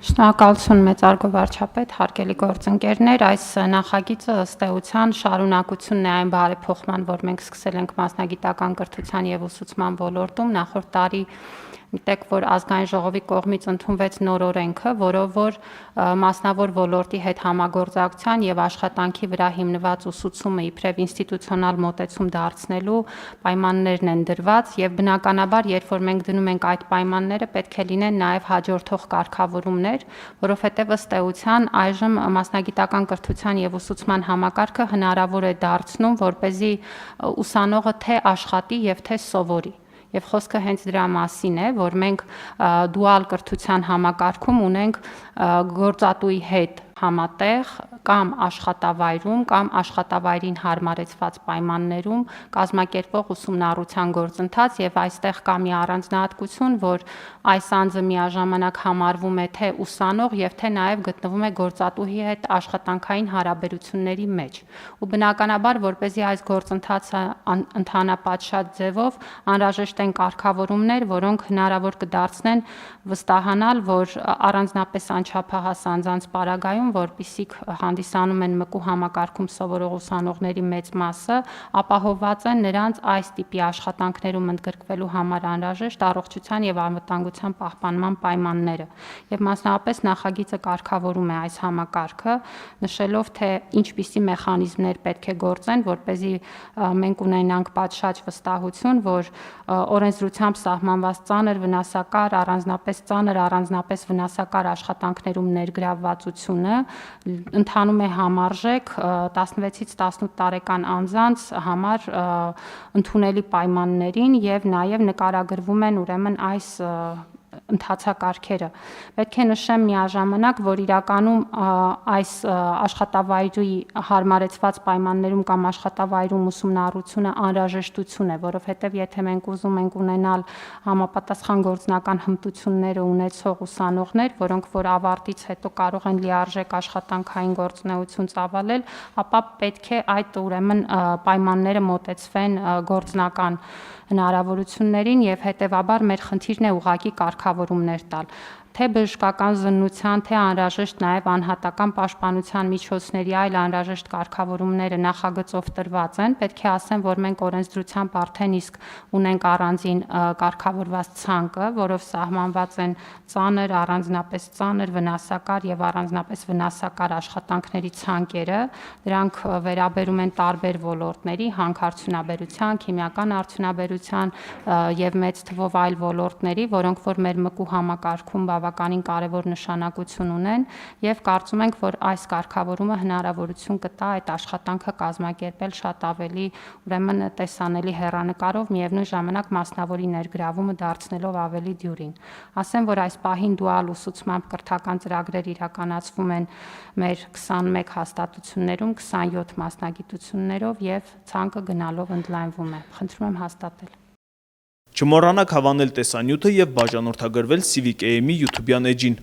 Շնորհակալություն մեծարգո վարչապետ, հարգելի գործընկերներ, այս նախագիծը ըստ էության շարունակությունն է այն բարեփոխման, որ մենք սկսել ենք մասնագիտական կրթության եւ ուսուցման ոլորտում նախորդ տարի գիտեք, որ ազգային ժողովի կողմից ընդունվեց նոր օրենքը, որով որ մասնավոր ոլորտի հետ համագործակցության եւ աշխատանքի վրա հիմնված ուսուցումը իբրև ինստիտուցիոնալ մոտեցում դարձնելու պայմաններն են դրված եւ բնականաբար, երբ որ մենք դնում ենք այդ պայմանները, պետք է լինեն նաեւ հաջորդող կարգավորումներ, որովհետեւ ըստ էության այժմ մասնագիտական կրթության եւ ուսուցման համակարգը հնարավոր է դարձնում, որպեսզի ուսանողը թե աշխատի եւ թե սովորի։ Եվ խոսքը հենց դրա մասին է, որ մենք դուալ կրթության համակարգում ունենք գործատուի հետ համատեղ կամ աշխատավայրում կամ աշխատավայրին հարմարեցված պայմաններում կազմակերպվող ուսումնառության գործընթաց եւ այստեղ կա մի առանձնահատկություն, որ այս անձը միաժամանակ համարվում է թե ուսանող եւ թե նաեւ գտնվում է գործատուի հետ աշխատանքային հարաբերությունների մեջ։ Ու բնականաբար, որպեսզի այս գործընթացը ընթանա պատշաճ ձևով, անհրաժեշտ են կարգավորումներ, որոնք հնարավոր կդարձնեն վստահանալ, որ առանձնապես անչափահաս անձանց պարագայում, որպիսիք հանդիսանում են ՄԿՈ համակարգում սովորող ուսանողների մեծ մասը, ապահովված են նրանց այս տիպի աշխատանքներում ընդգրկվելու համար անհրաժեշտ առողջության եւ անվտանգության պահպանման պայմանները։ Եվ մասնավորապես նախագիծը կարգավորում է այս համակարգը, նշելով թե ինչպիսի մեխանիզմներ պետք է գործեն, որպեսզի մենք ունենանք պատշաճ վստահություն, որ օրենսդրությամբ սահմանված ծանր վնասակար, առանձնապես վնասակար աշխատանքներում ներգրավվածությունը ընթանում է համարժեք 16-ից 18 տարեկան անձանց համար ընդունելի պայմաններին եւ նաեւ նկարագրվում են ուրեմն այս ընթացակարգերը։ Պետք է նշեմ միաժամանակ, որ իրականում այս աշխատավայրի հարմարեցված պայմաններում կամ աշխատավայրում ուսումնառությունը անհրաժեշտություն է, որովհետև եթե մենք ուզում ենք ունենալ համապատասխան գործնական հմտությունները ունեցող ուսանողներ, որոնք որ ավարտից հետո կարող են լիարժեք աշխատանքային գործունեություն ծավալել, ապա պետք է այդ ուրեմն պայմանները մոտեցվեն գործնական հնարավորություններին եւ հետեւաբար մեր խնդիրն է ուղղակի կարգավորումներ տալ թե բժշկական զննության, թե անհրաժեշտ նաև անհատական պաշտպանության միջոցների այլ անհրաժեշտ կարգավորումները նախագծով տրված են, պետք է ասեմ, որ մենք օրենսդրությամբ արդեն իսկ ունենք առանձին կարգավորված ցանկը, որով սահմանված են ծանր, առանձնապես ծանր, վնասակար եւ առանձնապես վնասակար աշխատանքների ցանկերը, դրանք վերաբերում են տարբեր ոլորտների, հանքարդյունաբերության, քիմիական արդյունաբերության եւ մեծ թվով այլ ոլորտների, որոնք որ մեր ՄԿՈ համակարգում բավականին կարևոր նշանակություն ունեն եւ կարծում ենք, որ այս կարգավորումը հնարավորություն կտա այդ աշխատանքը կազմակերպել շատ ավելի ուրեմն տեսանելի հեռանկարով, միևնույն ժամանակ մասնավորի ներգրավումը դարձնելով ավելի դյուրին։ Ասեմ, որ այս պահին դուալ ուսուցմամբ կրթական ծրագրեր իրականացվում են մեր 21 հաստատություններում 27 մասնագիտություններով եւ ցանկը գնալով ընդլայնվում է։ Խնդրում եմ հաստատել։ Չմոռանաք հավանել տեսանյութը եւ բաժանորդագրվել Civic AM-ի YouTube-յան էջին։